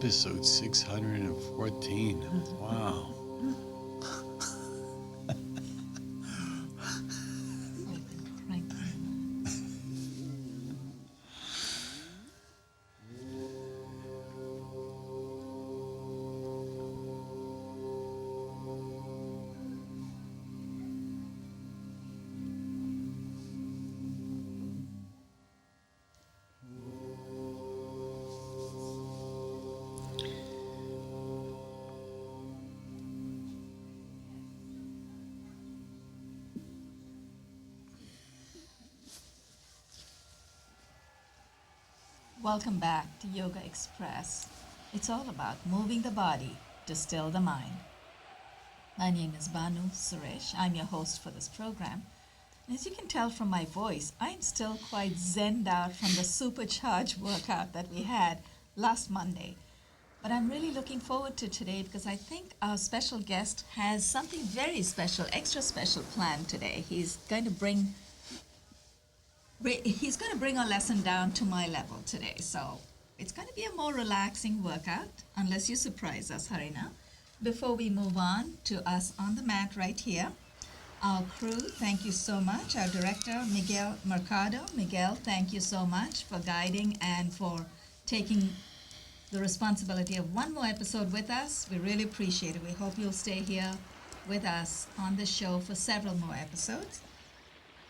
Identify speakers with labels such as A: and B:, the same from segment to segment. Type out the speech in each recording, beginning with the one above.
A: episode 614. Wow.
B: Right. Welcome back to Yoga Express. It's all about moving the body to still the mind. My name is Banu Suresh. I'm your host for this program. And as you can tell from my voice, I'm still quite zenned out from the supercharged workout that we had last Monday. But I'm really looking forward to today because I think our special guest has something very special, extra special planned today. He's going to bring a lesson down to my level today. So it's going to be a more relaxing workout, unless you surprise us, Harina. Before we move on to us on the mat right here, our crew, thank you so much. Our director, Miguel Mercado. Miguel, thank you so much for guiding and for taking the responsibility of one more episode with us. We really appreciate it. We hope you'll stay here with us on the show for several more episodes.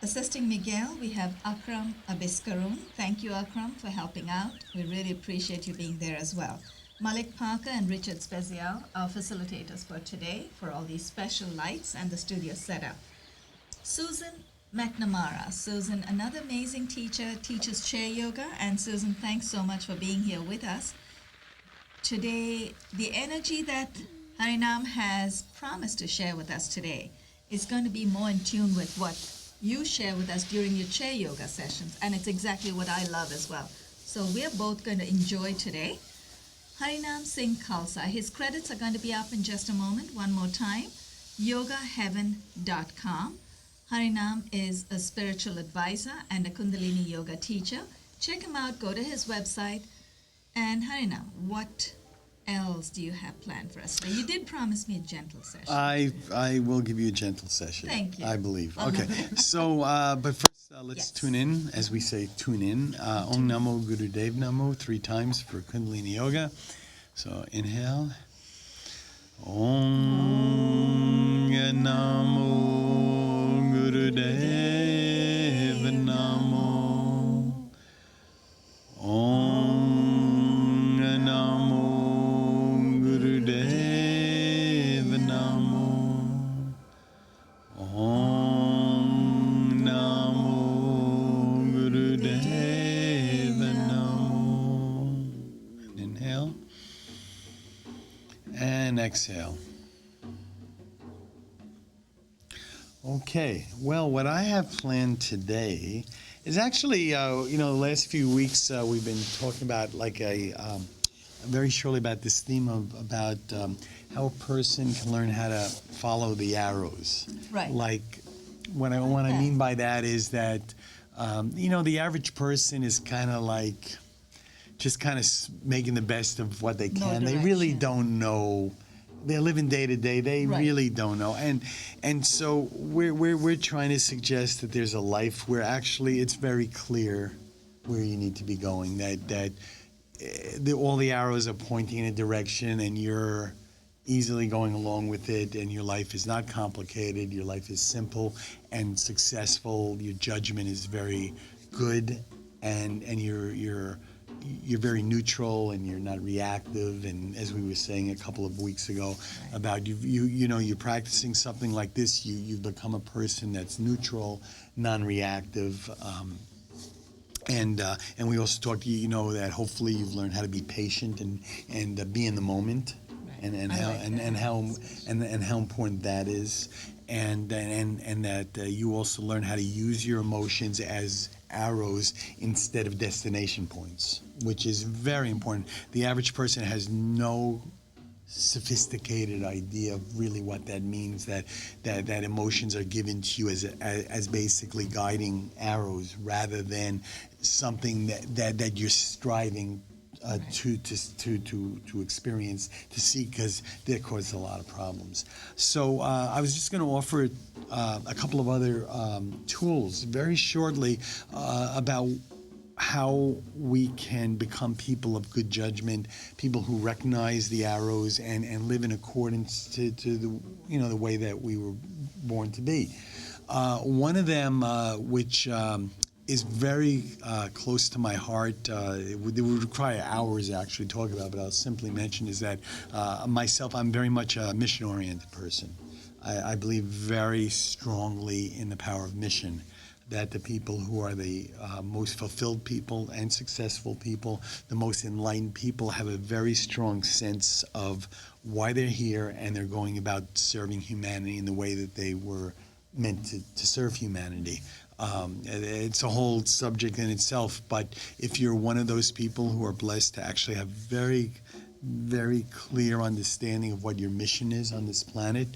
B: Assisting Miguel, we have Akram Abiskarun. Thank you, Akram, for helping out. We really appreciate you being there as well. Malik Parker and Richard Spezial, our facilitators for today, for all these special lights and the studio setup. Susan McNamara. Susan, another amazing teacher, teaches chair yoga. And Susan, thanks so much for being here with us. Today, the energy that Harinam has promised to share with us today is going to be more in tune with what you share with us during your chair yoga sessions, and it's exactly what I love as well. So we're both going to enjoy today. Harinam Singh Khalsa, his credits are going to be up in just a moment. One more time, yogaheaven.com. Harinam is a spiritual advisor and a Kundalini yoga teacher. Check him out, go to his website. And Harinam, what else do you have planned for us today? You did promise me a gentle session.
A: I will give you a gentle session.
B: Thank you.
A: I believe. Okay. So, but first, let's tune in. As we say, tune in. Om Namo Gurudev Namo 3 times for Kundalini Yoga. So, inhale. Om Namo Gurudev Namo. Om Namo Gurudev Namo. Om Namo Gurudev Namo. Inhale and exhale. Okay, well, what I have planned today is actually, the last few weeks we've been talking about very shortly about this theme about how a person can learn how to follow the arrows.
B: Right.
A: Like, what I mean by that is that, the average person is kind of like, just kind of making the best of what they can. They really don't know. They're living day to day. They really don't know, and so we're trying to suggest that there's a life where actually it's very clear where you need to be going. That all the arrows are pointing in a direction, and you're easily going along with it. And your life is not complicated. Your life is simple and successful. Your judgment is very good, and you're very neutral and you're not reactive. And as we were saying a couple of weeks ago about you're practicing something like this, you've become a person that's neutral, non-reactive. And we also talked, that hopefully you've learned how to be patient and be in the moment, and how important that is, and that you also learn how to use your emotions as arrows instead of destination points, which is very important. The average person has no sophisticated idea of really what that means, that emotions are given to you as basically guiding arrows rather than something that you're striving to experience, to see, because they cause a lot of problems. So I was just going to offer a couple of other tools very shortly about how we can become people of good judgment, people who recognize the arrows and live in accordance to the the way that we were born to be. One of them, which is very close to my heart, it would require hours actually to talk about, but I'll simply mention is that myself, I'm very much a mission-oriented person. I believe very strongly in the power of mission, that the people who are the most fulfilled people and successful people, the most enlightened people, have a very strong sense of why they're here, and they're going about serving humanity in the way that they were meant to serve humanity. It's a whole subject in itself, but if you're one of those people who are blessed to actually have very, very clear understanding of what your mission is on this planet,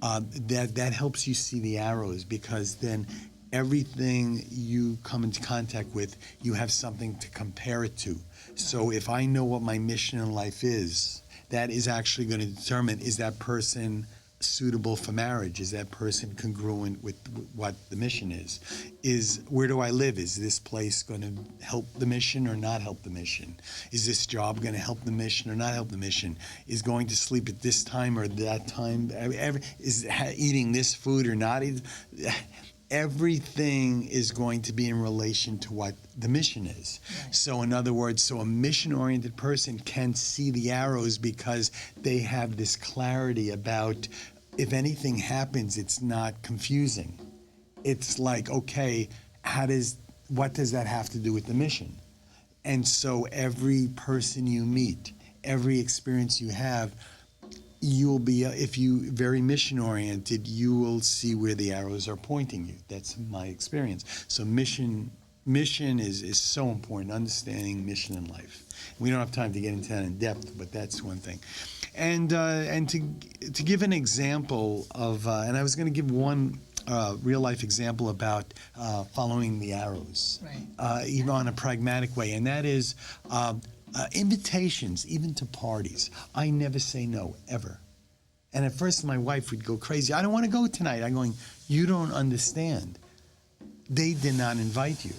A: that helps you see the arrows, because then everything you come into contact with, you have something to compare it to. So if I know what my mission in life is, that is actually going to determine, is that person suitable for marriage? Is that person congruent with what the mission is? Where do I live? Is this place going to help the mission or not help the mission? Is this job going to help the mission or not help the mission? Is going to sleep at this time or that time? Is eating this food or not eating? Everything is going to be in relation to what the mission is. Right. So in other words, a mission-oriented person can see the arrows because they have this clarity about, if anything happens, it's not confusing. It's like, okay, what does that have to do with the mission? And so every person you meet, every experience you have, you'll be, if you very mission oriented, you will see where the arrows are pointing you. That's my experience. So mission is so important, understanding mission in life. We don't have time to get into that in depth, but that's one thing. And to give an example of, and I was going to give one real life example about following the arrows, right. Even on a pragmatic way, and that is invitations, even to parties. I never say no, ever. And at first my wife would go crazy. I don't want to go tonight. I'm going, you don't understand. They did not invite you.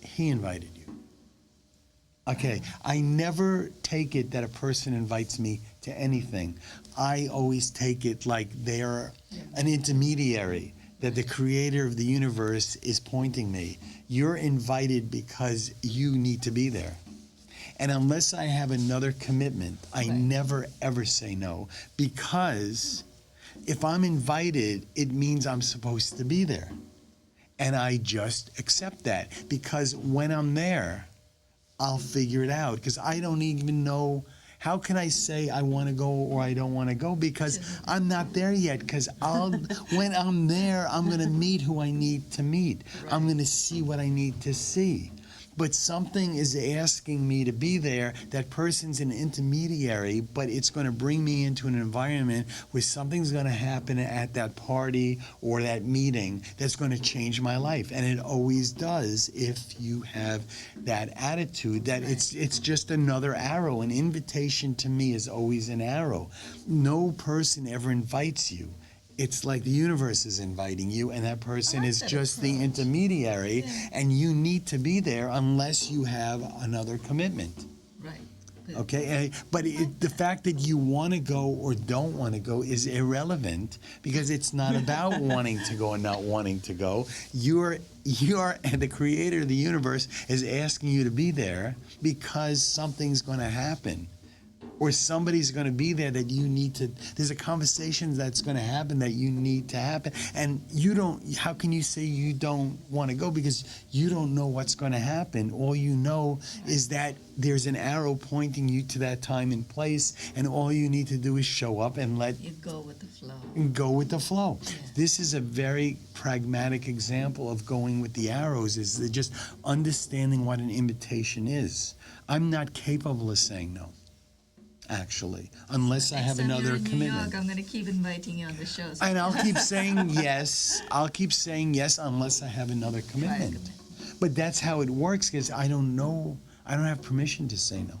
A: He invited you. Okay, I never take it that a person invites me to anything. I always take it like they're an intermediary, that the creator of the universe is pointing me. You're invited because you need to be there. And unless I have another commitment, I never, ever say no. Because if I'm invited, it means I'm supposed to be there. And I just accept that. Because when I'm there, I'll figure it out. Because I don't even know, how can I say I want to go or I don't want to go? Because I'm not there yet. Because when I'm there, I'm going to meet who I need to meet. Right. I'm going to see what I need to see. But something is asking me to be there. That person's an intermediary, but it's going to bring me into an environment where something's going to happen at that party or that meeting that's going to change my life. And it always does if you have that attitude that it's just another arrow. An invitation to me is always an arrow. No person ever invites you. It's like the universe is inviting you, and that person is just the intermediary, and you need to be there unless you have another commitment. Right. Good. Okay, but the fact that you want to go or don't want to go is irrelevant, because it's not about wanting to go and not wanting to go. You are, and the creator of the universe is asking you to be there because something's going to happen. Or somebody's going to be there that you need to, there's a conversation that's going to happen that you need to happen. And you don't, how can you say you don't want to go? Because you don't know what's going to happen. All you know is that there's an arrow pointing you to that time and place, and all you need to do is show up and let you go with the flow. And go with the flow. Yeah. This is a very pragmatic example of going with the arrows, is just understanding what an invitation is. I'm not capable of saying no. Actually, unless I have another commitment.
B: I'm going to keep inviting you on the show. So.
A: And I'll keep saying yes. I'll keep saying yes unless I have another commitment. But that's how it works, because I don't know. I don't have permission to say no.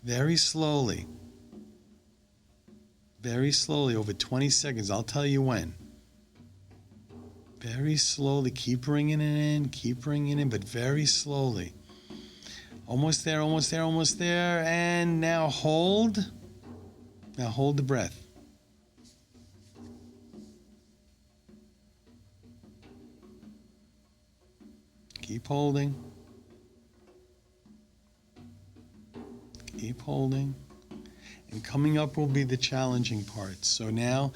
A: Very slowly. Very slowly, over 20 seconds. I'll tell you when. Very slowly. Keep bringing it in, but very slowly. Almost there, almost there, almost there. And now hold. Now hold the breath. Keep holding. Keep holding. And coming up will be the challenging part. So now,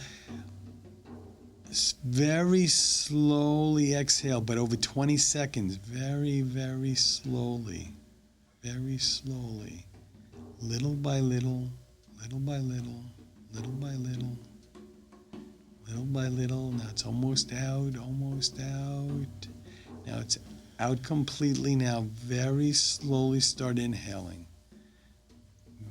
A: very slowly exhale, but over 20 seconds. Very, very slowly. Very slowly. Little by little, little by little, little by little, little by little. Now it's almost out, almost out. Now it's out completely. Now very slowly start inhaling.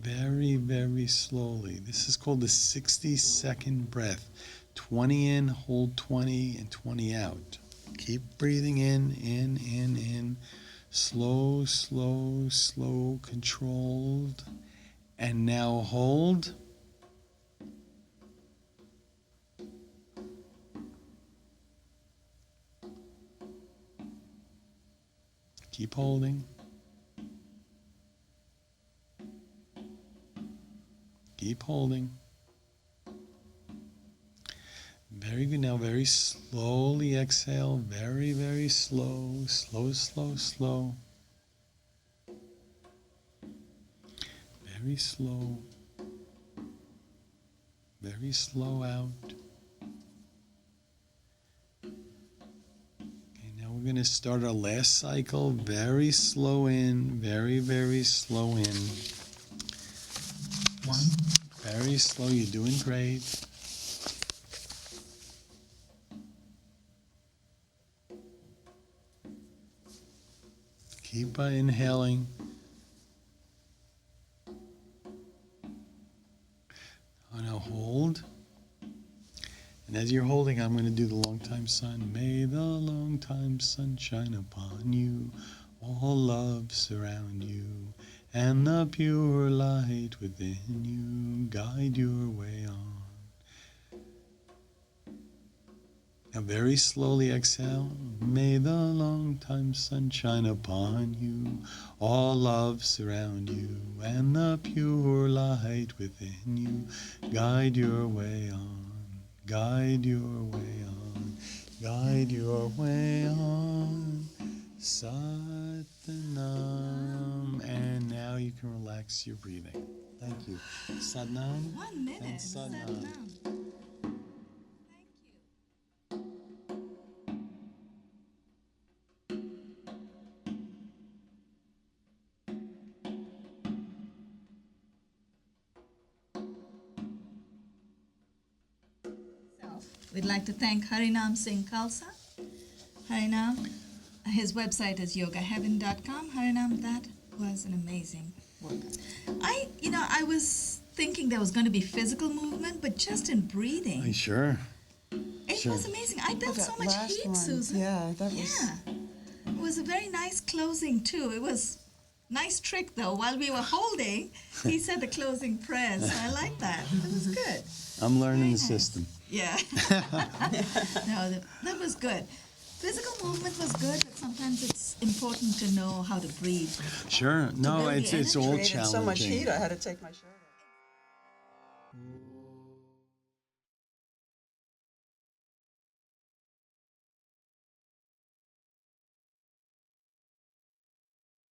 A: Very, very slowly. This is called the 60-second breath. 20 in, hold 20, and 20 out. Keep breathing in. Slow, slow, slow, controlled. And now hold. Keep holding. Keep holding. Very good. Now very slowly exhale. Very, very slow. Slow, slow, slow. Very slow. Very slow out. Okay, now we're going to start our last cycle. Very slow in. Very, very slow in. One. Very slow. You're doing great. Keep inhaling. Now hold. And as you're holding, I'm going to do the long time sun. May the long time sun shine upon you. All love surround you. And the pure light within you guide your way on. Now very slowly exhale. May the long time sun shine upon you. All love surround you. And the pure light within you guide your way on. Guide your way on. Guide your way on. Satnam. And now you can relax your breathing. Thank you. Satnam.
B: 1 minute.
A: And Satnam.
B: Satnam. We'd like to thank Harinam Singh Khalsa. Harinam, his website is yogaheaven.com. Harinam, that was an amazing workout. I was thinking there was going to be physical movement, but just in breathing.
A: Sure.
B: It was amazing. I built so much heat, Susan.
C: Yeah, that was...
B: Yeah. It was a very nice closing, too. It was nice trick, though. While we were holding, he said the closing prayers. So I like that. It was good.
A: I'm learning the
B: Very nice.
A: system.
B: Yeah. No, that was good. Physical movement was good, but sometimes it's important to know how to breathe.
A: Sure. No,
B: build the
A: it's all
B: energy.
C: Created so much
A: challenging.
C: heat, I had to take my shirt off.